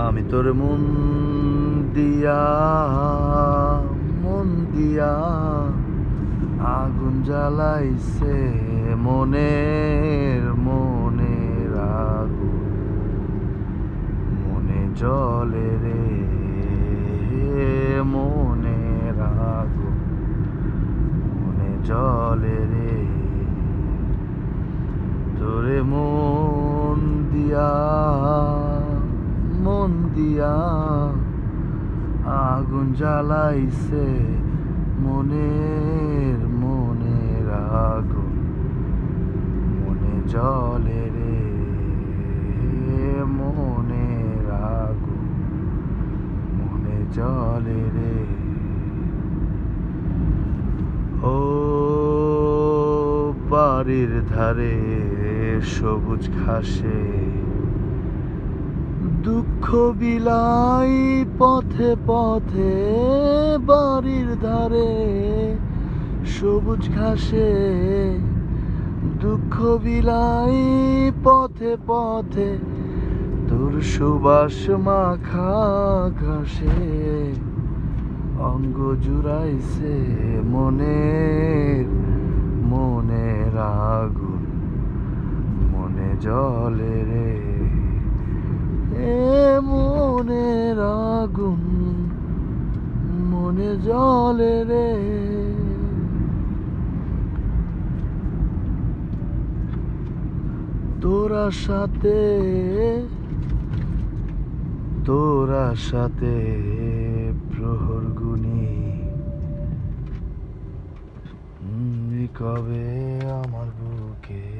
আমি তোর দিয়া মন দিয়া আগুন জ্বালাইছে মনের আগুন মনে জ্বলে রে মনের আগুন মনে জ্বলে রে তোরে মন দিয়া আগুন জ্বালাইছে মনের আগুন মনে জ্বলে রে মনের আগুন মনে জ্বলে রে ও বাড়ির ধারে সবুজ ঘাসে দুঃখ বিলাই পথে পথে বাড়ির ধারে সবুজ ঘাসে দুঃখ বিলাই পথে পথে তোর সুবাস মাখা ঘাসে অঙ্গ জুড়াইছে মনের আগুন মনে জ্বলে রে মনের আগুন মনে জ্বলে রে তোরা সাথে প্রহর গুনি কবে আমার বুকে